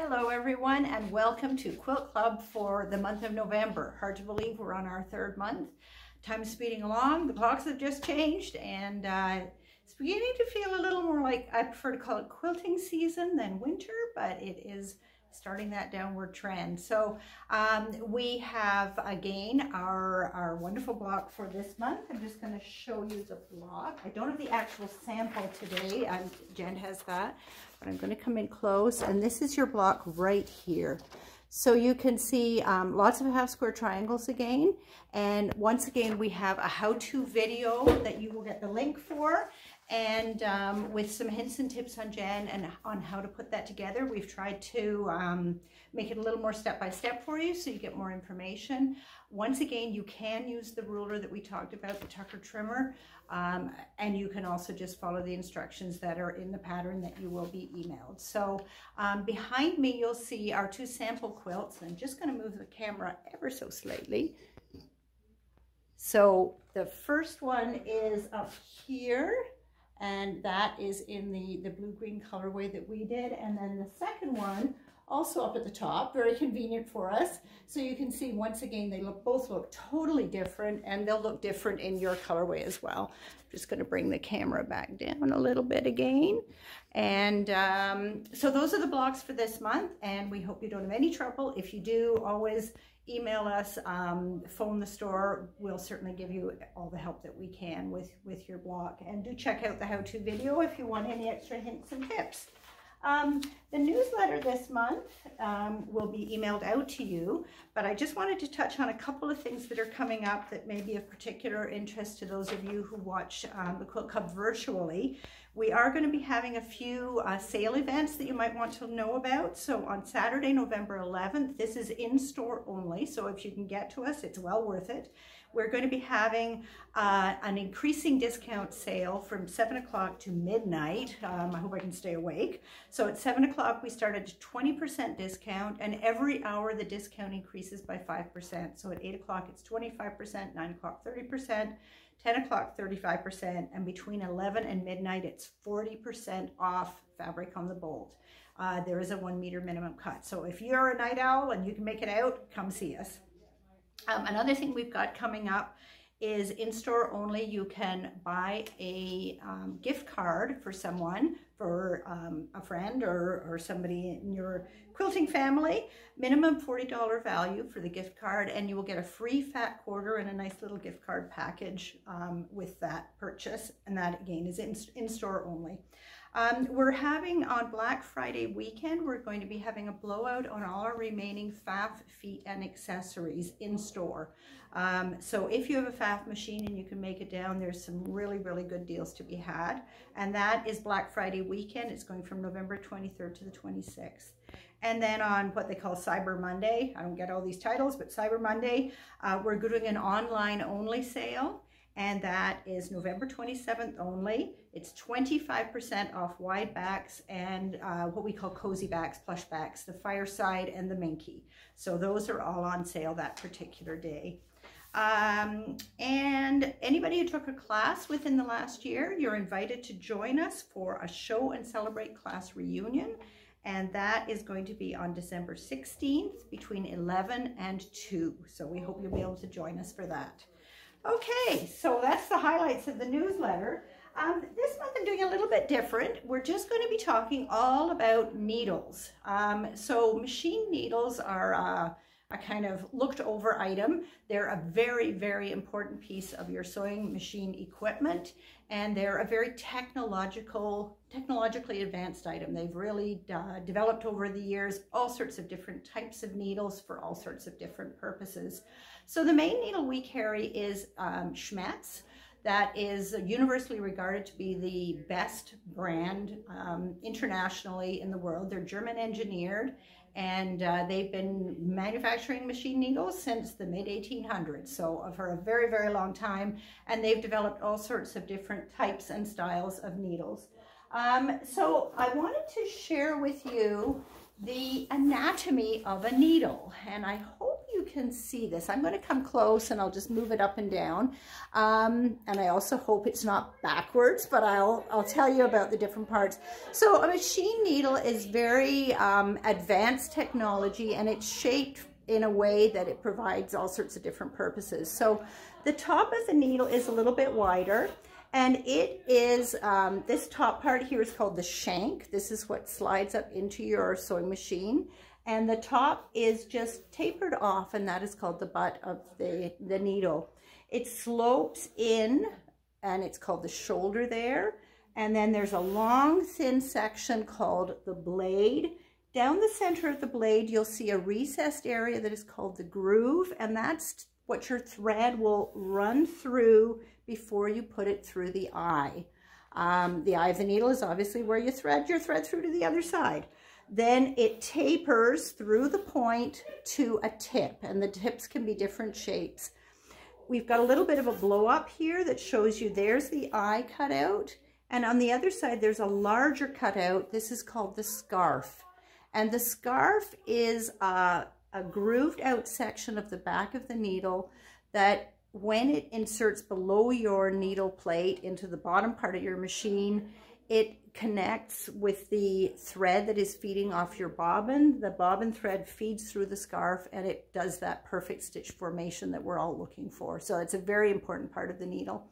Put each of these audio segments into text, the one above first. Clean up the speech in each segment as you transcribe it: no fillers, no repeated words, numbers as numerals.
Hello everyone and welcome to Quilt Club for the month of November. Hard to believe we're on our third month. Time's speeding along, the clocks have just changed, and it's beginning to feel a little more like, I prefer to call it quilting season than winter, but it is starting that downward trend. So we have again our wonderful block for this month. I'm just going to show you the block. I don't have the actual sample today. Jen has that, but I'm going to come in close, and this is your block right here. So you can see lots of half square triangles again, and once again we have a how-to video that you will get the link for, and with some hints and tips on Jen and on how to put that together. We've tried to make it a little more step-by-step for you so you get more information. Once again, you can use the ruler that we talked about, the Tucker trimmer, and you can also just follow the instructions that are in the pattern that you will be emailed. So behind me you'll see our two sample quilts. I'm just going to move the camera ever so slightly. So the first one is up here, and that is in the blue-green colorway that we did. And then the second one, also up at the top, very convenient for us. So you can see, once again, they both look totally different, and they'll look different in your colorway as well. I'm just going to bring the camera back down a little bit again. And so those are the blocks for this month, and we hope you don't have any trouble. If you do, always email us, phone the store. We'll certainly give you all the help that we can with your block. And do check out the how-to video if you want any extra hints and tips. The newsletter this month will be emailed out to you, but I just wanted to touch on a couple of things that are coming up that may be of particular interest to those of you who watch the Quilt Club virtually. We are going to be having a few sale events that you might want to know about. So on Saturday, November 11th, this is in-store only, so if you can get to us, it's well worth it. We're going to be having an increasing discount sale from 7 o'clock to midnight. I hope I can stay awake. So at 7 o'clock, we start at a 20% discount, and every hour the discount increases by 5%. So at 8 o'clock, it's 25%, 9 o'clock, 30%, 10 o'clock, 35%, and between 11 and midnight, it's 40% off fabric on the bolt. There is a 1 meter minimum cut. So if you're a night owl and you can make it out, come see us. Another thing we've got coming up is in-store only. You can buy a gift card for someone, for a friend or somebody in your quilting family. Minimum $40 value for the gift card, and you will get a free fat quarter and a nice little gift card package with that purchase, and that again is in-store only. We're having on Black Friday weekend, we're going to be having a blowout on all our remaining FAF feet and accessories in store. So if you have a FAF machine and you can make it down, there's some really, really good deals to be had. And that is Black Friday weekend. It's going from November 23rd to the 26th. And then on what they call Cyber Monday, I don't get all these titles, but Cyber Monday, we're doing an online only sale. And that is November 27th only. It's 25% off wide backs and what we call cozy backs, plush backs, the fireside and the minky. So those are all on sale that particular day. And anybody who took a class within the last year, you're invited to join us for a show and celebrate class reunion. And that is going to be on December 16th between 11 and 2. So we hope you'll be able to join us for that. Okay, so that's the highlights of the newsletter. This month I'm doing a little bit different. We're just going to be talking all about needles. So machine needles are a kind of looked over item. They're a very, very important piece of your sewing machine equipment, and they're a very technologically advanced item. They've really developed over the years all sorts of different types of needles for all sorts of different purposes. So the main needle we carry is Schmetz. That is universally regarded to be the best brand internationally in the world. They're German engineered, and they've been manufacturing machine needles since the mid-1800s, so for a very, very long time, and they've developed all sorts of different types and styles of needles. So I wanted to share with you the anatomy of a needle, and I hope you can see this. I'm going to come close and I'll just move it up and down. And I also hope it's not backwards, but I'll tell you about the different parts. So a machine needle is very advanced technology, and it's shaped in a way that it provides all sorts of different purposes. So the top of the needle is a little bit wider, and it is, this top part here is called the shank. This is what slides up into your sewing machine. And the top is just tapered off, and that is called the butt of the needle. It slopes in, and it's called the shoulder there. And then there's a long, thin section called the blade. Down the center of the blade, you'll see a recessed area that is called the groove, and that's what your thread will run through before you put it through the eye. The eye of the needle is obviously where you thread your thread through to the other side. Then it tapers through the point to a tip, and the tips can be different shapes. We've got a little bit of a blow up here that shows you there's the eye cut out, and on the other side there's a larger cutout. This is called the scarf, and the scarf is a grooved out section of the back of the needle that when it inserts below your needle plate into the bottom part of your machine, it connects with the thread that is feeding off your bobbin. The bobbin thread feeds through the scarf, and it does that perfect stitch formation that we're all looking for. So it's a very important part of the needle.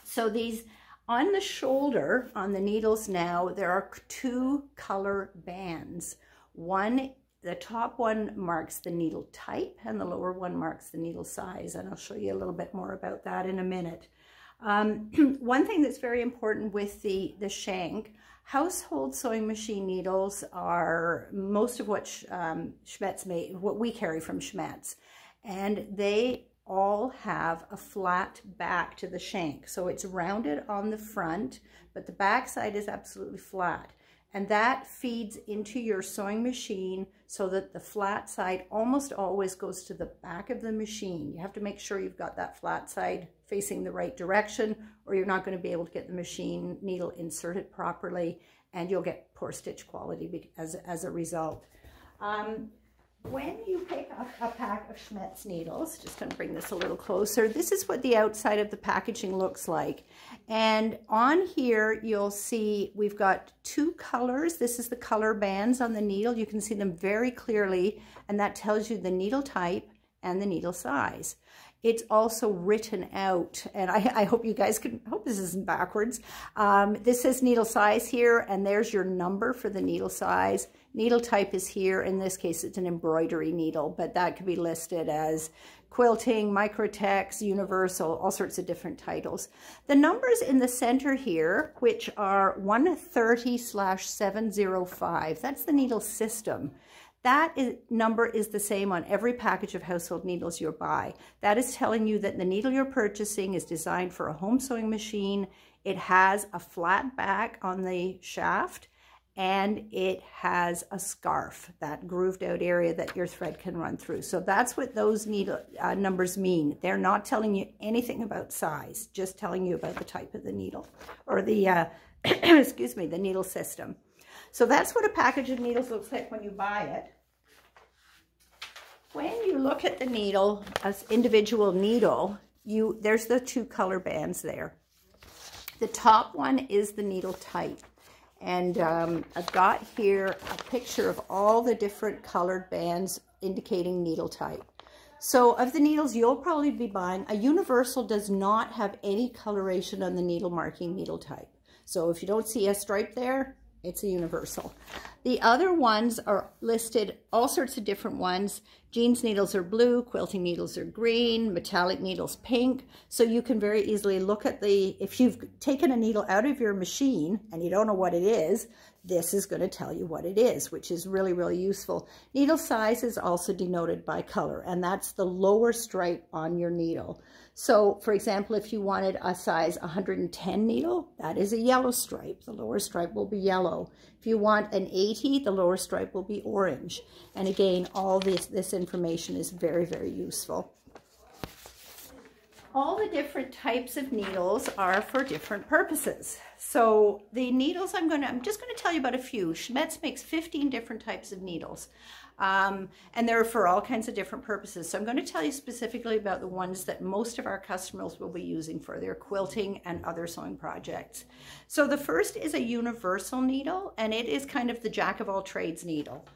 So these, on the shoulder, on the needles now, there are two color bands. One, the top one marks the needle type, and the lower one marks the needle size. And I'll show you a little bit more about that in a minute. One thing that's very important with the shank, household sewing machine needles are most of what Schmetz made, what we carry from Schmetz, and they all have a flat back to the shank. So it's rounded on the front, but the back side is absolutely flat. And that feeds into your sewing machine so that the flat side almost always goes to the back of the machine. You have to make sure you've got that flat side facing the right direction, or you're not going to be able to get the machine needle inserted properly, and you'll get poor stitch quality as a result. When you pick up a pack of Schmetz needles, just going to bring this a little closer, this is what the outside of the packaging looks like. And on here, you'll see we've got two colors. This is the color bands on the needle. You can see them very clearly, and that tells you the needle type and the needle size. It's also written out, and I hope you guys can, hope this isn't backwards. This says needle size here, and there's your number for the needle size. Needle type is here. In this case, it's an embroidery needle, but that could be listed as quilting, microtex, universal, all sorts of different titles. The numbers in the center here, which are 130/705, that's the needle system. That number is the same on every package of household needles you buy. That is telling you that the needle you're purchasing is designed for a home sewing machine. It has a flat back on the shaft, and it has a scarf, that grooved out area that your thread can run through. So that's what those needle numbers mean. They're not telling you anything about size, just telling you about the type of the needle, or the, excuse me, the needle system. So that's what a package of needles looks like when you buy it. When you look at the needle, as individual needle, there's the two color bands there. The top one is the needle type. And I've got here a picture of all the different colored bands indicating needle type. So of the needles you'll probably be buying, a universal does not have any coloration on the needle marking needle type. So if you don't see a stripe there, it's a universal. The other ones are listed, all sorts of different ones. Jeans needles are blue, quilting needles are green, metallic needles pink. So you can very easily look at if you've taken a needle out of your machine and you don't know what it is, this is going to tell you what it is, which is really, really useful. Needle size is also denoted by color, and that's the lower stripe on your needle. So, for example, if you wanted a size 110 needle, that is a yellow stripe. The lower stripe will be yellow. If you want an 80, the lower stripe will be orange. And again, all this information is very, very useful. All the different types of needles are for different purposes. So the needles I'm just going to tell you about a few. Schmetz makes 15 different types of needles. And they're for all kinds of different purposes. So I'm going to tell you specifically about the ones that most of our customers will be using for their quilting and other sewing projects. So the first is a universal needle, and it is kind of the jack of all trades needle.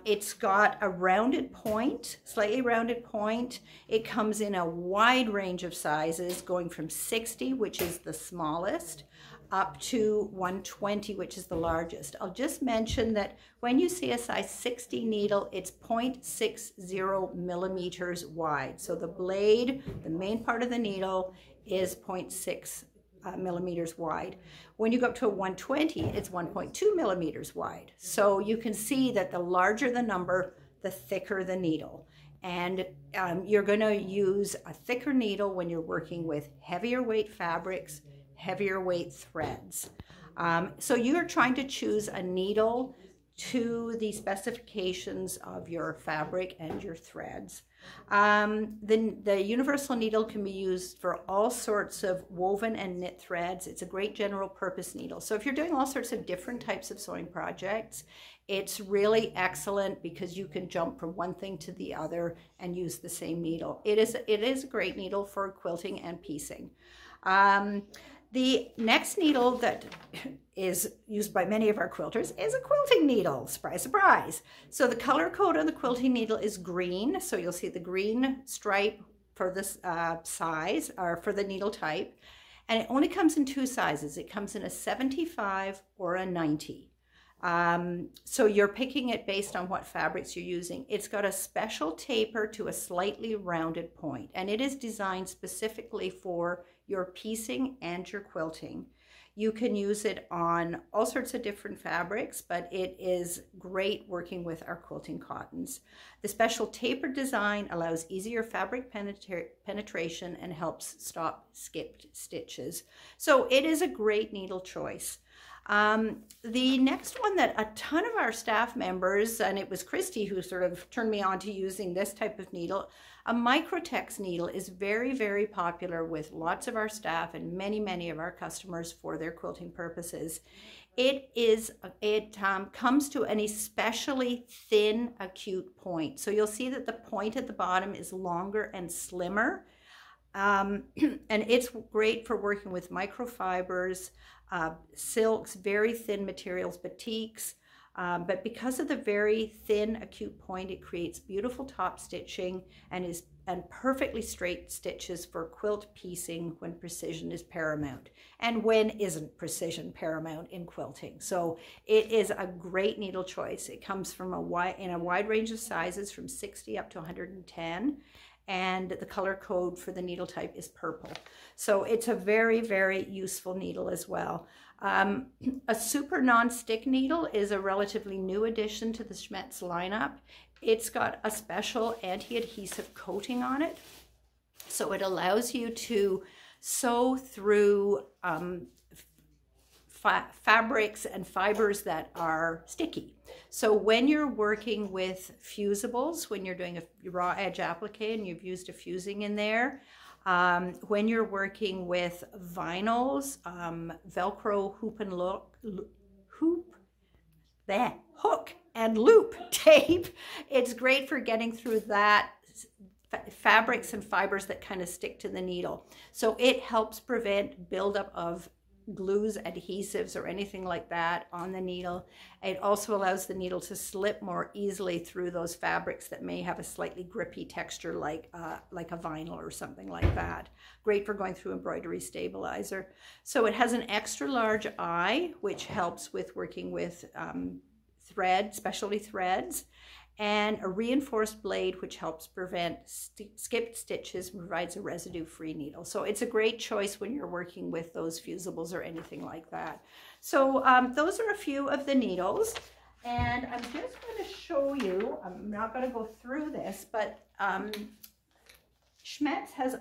It's got a rounded point, slightly rounded point. It comes in a wide range of sizes, going from 60, which is the smallest, up to 120, which is the largest. I'll just mention that when you see a size 60 needle, it's 0.60 millimeters wide. So the blade, the main part of the needle, is 0.6 millimeters wide. When you go up to a 120, it's 1.2 millimeters wide. So you can see that the larger the number, the thicker the needle. And you're going to use a thicker needle when you're working with heavier weight fabrics, heavier weight threads. So you are trying to choose a needle to the specifications of your fabric and your threads. The universal needle can be used for all sorts of woven and knit threads. It's a great general purpose needle. So if you're doing all sorts of different types of sewing projects, it's really excellent because you can jump from one thing to the other and use the same needle. It is a great needle for quilting and piecing. The next needle that is used by many of our quilters is a quilting needle. Surprise, surprise. So the color code on the quilting needle is green. So you'll see the green stripe for this size, or for the needle type. And it only comes in two sizes. It comes in a 75 or a 90. So you're picking it based on what fabrics you're using. It's got a special taper to a slightly rounded point, and it is designed specifically for your piecing and your quilting. You can use it on all sorts of different fabrics, but it is great working with our quilting cottons. The special taper design allows easier fabric penetration and helps stop skipped stitches. So it is a great needle choice. The next one that a ton of our staff members, and it was Christy who sort of turned me on to using this type of needle, a microtex needle is very, very popular with lots of our staff and many of our customers for their quilting purposes. It comes to an especially thin, acute point. So you'll see that the point at the bottom is longer and slimmer. And it's great for working with microfibers, silks, very thin materials, batiks. But because of the very thin acute point, it creates beautiful top stitching and perfectly straight stitches for quilt piecing when precision is paramount, and when isn't precision paramount in quilting. So it is a great needle choice. It comes from in a wide range of sizes from 60 up to 110. And the color code for the needle type is purple. So it's a very, very useful needle as well. A super non-stick needle is a relatively new addition to the Schmetz lineup. It's got a special anti-adhesive coating on it. So it allows you to sew through fabrics and fibers that are sticky. So when you're working with fusibles, when you're doing a raw edge applique and you've used a fusing in there, when you're working with vinyls, Velcro hook and loop tape, it's great for getting through that fabrics and fibers that kind of stick to the needle. So it helps prevent buildup of glues, adhesives, or anything like that on the needle. It also allows the needle to slip more easily through those fabrics that may have a slightly grippy texture like a vinyl or something like that. Great for going through embroidery stabilizer. So it has an extra large eye, which helps with working with specialty threads, and a reinforced blade, which helps prevent skipped stitches and provides a residue-free needle. So it's a great choice when you're working with those fusibles or anything like that. So those are a few of the needles, and I'm just going to show you, I'm not going to go through this, but Schmetz has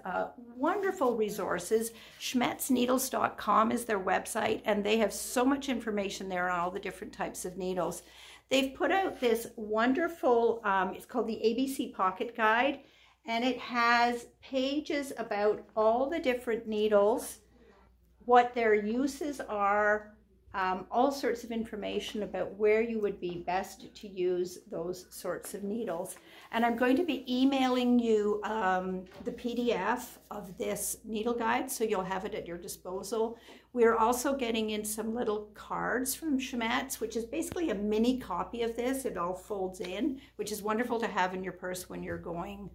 wonderful resources. SchmetzNeedles.com is their website, and they have so much information there on all the different types of needles. They've put out this wonderful, it's called the ABC Pocket Guide, and it has pages about all the different needles what their uses are, all sorts of information about where you would be best to use those sorts of needles. And I'm going to be emailing you the PDF of this needle guide, so you'll have it at your disposal. We're also getting in some little cards from Chemetz, which is basically a mini copy of this. It all folds in, which is wonderful to have in your purse when you're going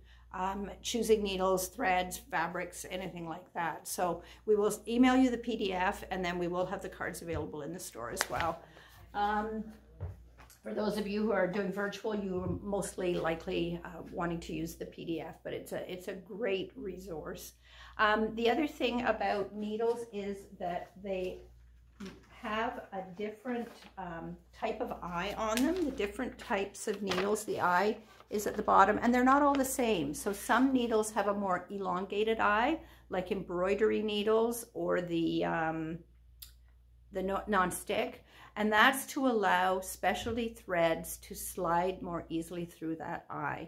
choosing needles, threads, fabrics, anything like that. So we will email you the PDF, and then we will have the cards available in the store as well. For those of you who are doing virtual, you are mostly likely wanting to use the PDF, but it's a great resource. The other thing about needles is that they have a different type of eye on them, the different types of needles. The eye is at the bottom, and they're not all the same. So some needles have a more elongated eye, like embroidery needles or the non-stick, and that's to allow specialty threads to slide more easily through that eye.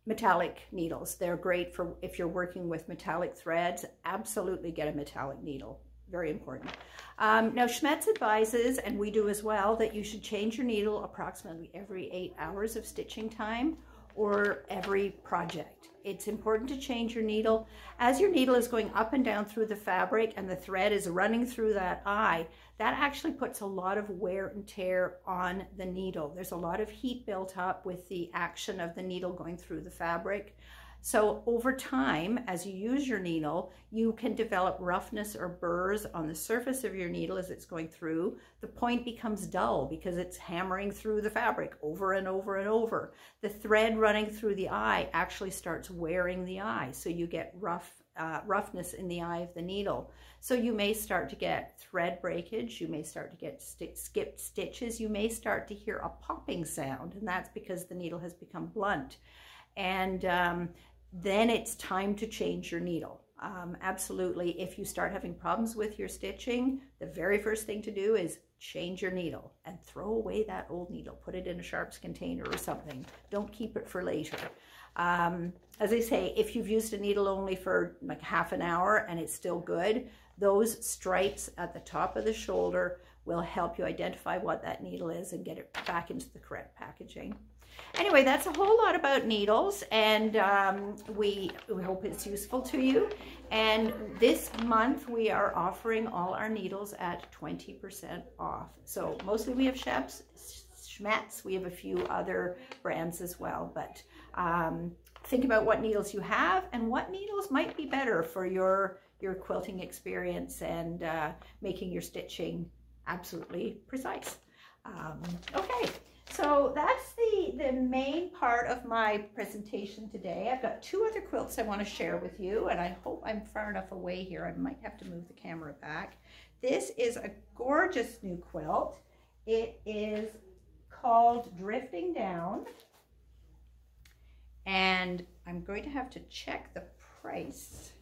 Metallic needles, they're great for if you're working with metallic threads. Absolutely get a metallic needle, very important. Now Chemetz advises, and we do as well, that you should change your needle approximately every 8 hours of stitching time or every project. It's important to change your needle. As your needle is going up and down through the fabric and the thread is running through that eye, that actually puts a lot of wear and tear on the needle. There's a lot of heat built up with the action of the needle going through the fabric. So over time, as you use your needle, you can develop roughness or burrs on the surface of your needle as it's going through. The point becomes dull because it's hammering through the fabric over and over and over. The thread running through the eye actually starts wearing the eye, so you get roughness in the eye of the needle. So you may start to get thread breakage, you may start to get skipped stitches, you may start to hear a popping sound, and that's because the needle has become blunt. And then it's time to change your needle. Absolutely, if you start having problems with your stitching, the very first thing to do is change your needle and throw away that old needle. Put it in a sharps container or something. Don't keep it for later. As I say, if you've used a needle only for like half an hour and it's still good, those stripes at the top of the shoulder will help you identify what that needle is and get it back into the correct packaging. Anyway, that's a whole lot about needles, and we hope it's useful to you. And this month we are offering all our needles at 20% off. So mostly we have Chemetz, we have a few other brands as well, but think about what needles you have and what needles might be better for your quilting experience and making your stitching absolutely precise. Okay. So that's the main part of my presentation today. I've got 2 other quilts I want to share with you, and I hope I'm far enough away here. I might have to move the camera back. This is a gorgeous new quilt. It is called Drifting Down, and I'm going to have to check the price.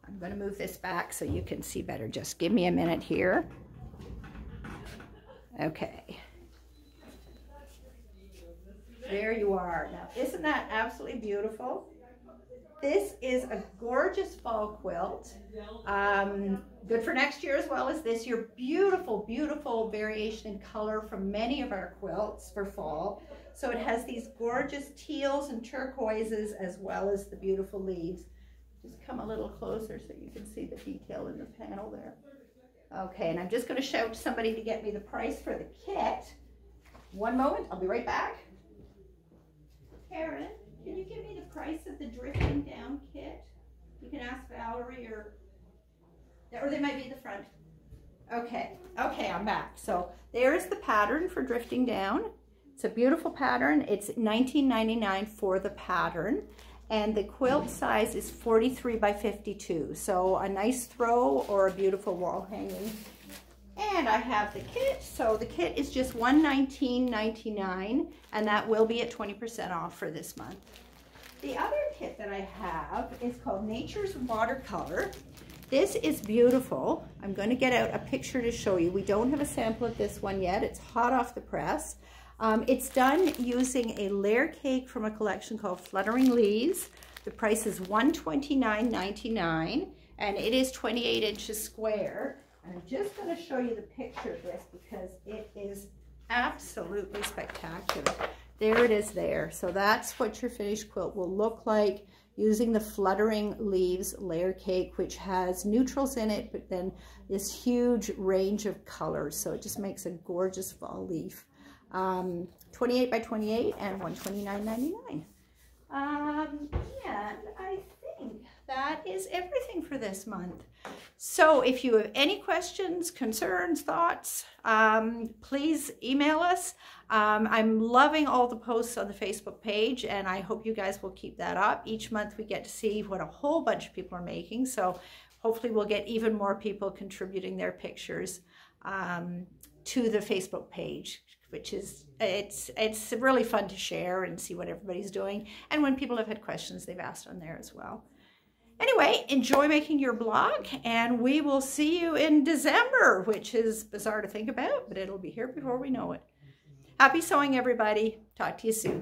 I'm going to move this back so you can see better. Just give me a minute here. Okay, there you are. Now, isn't that absolutely beautiful? This is a gorgeous fall quilt, good for next year as well as this year. Beautiful, beautiful variation in color from many of our quilts for fall. So it has these gorgeous teals and turquoises as well as the beautiful leaves. Just come a little closer so you can see the detail in the panel there. Okay, and I'm just going to shout to somebody to get me the price for the kit. One moment, I'll be right back. Karen, can you give me the price of the Drifting Down kit? You can ask Valerie or they might be at the front. Okay, I'm back. So there's the pattern for Drifting Down. It's a beautiful pattern. It's $19.99 for the pattern. And the quilt size is 43 by 52. So a nice throw or a beautiful wall hanging. And I have the kit. So the kit is just $119.99, and that will be at 20% off for this month. The other kit that I have is called Nature's Watercolor. This is beautiful. I'm going to get out a picture to show you. We don't have a sample of this one yet. It's hot off the press. It's done using a layer cake from a collection called Fluttering Leaves. The price is $129.99, and it is 28 inches square. And I'm just going to show you the picture of this because it is absolutely spectacular. There it is there. So that's what your finished quilt will look like using the Fluttering Leaves layer cake, which has neutrals in it, but then this huge range of colors. So it just makes a gorgeous fall leaf. 28 by 28 and $129.99. And I think that is everything for this month. So if you have any questions, concerns, thoughts, please email us. I'm loving all the posts on the Facebook page, and I hope you guys will keep that up. Each month we get to see what a whole bunch of people are making, so hopefully we'll get even more people contributing their pictures to the Facebook page, which is, it's really fun to share and see what everybody's doing. And when people have had questions, they've asked on there as well. Anyway, enjoy making your blog, and we will see you in December, which is bizarre to think about, but it'll be here before we know it. Happy sewing, everybody. Talk to you soon.